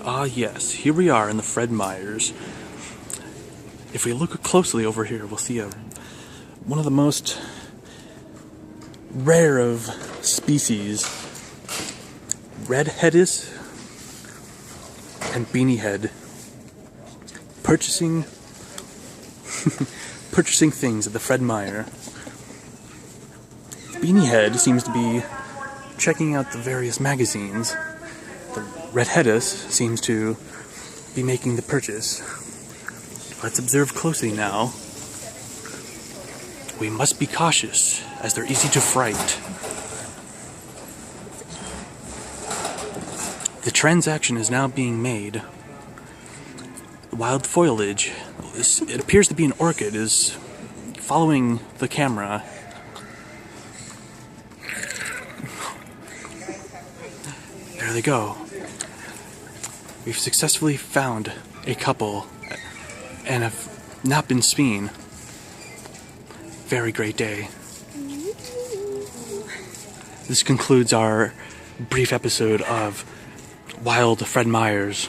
Ah yes, here we are in the Fred Meyers. If we look closely over here, we'll see one of the most rare of species, red-headed and beanie-head, purchasing things at the Fred Meyer. Beanie-head seems to be checking out the various magazines. The red-headed seems to be making the purchase. Let's observe closely now. We must be cautious, as they're easy to fright. The transaction is now being made. Wild foliage, it appears to be an orchid, is following the camera. There they go. We've successfully found a couple and have not been seen. Very great day. This concludes our brief episode of Wild Fred Meyers.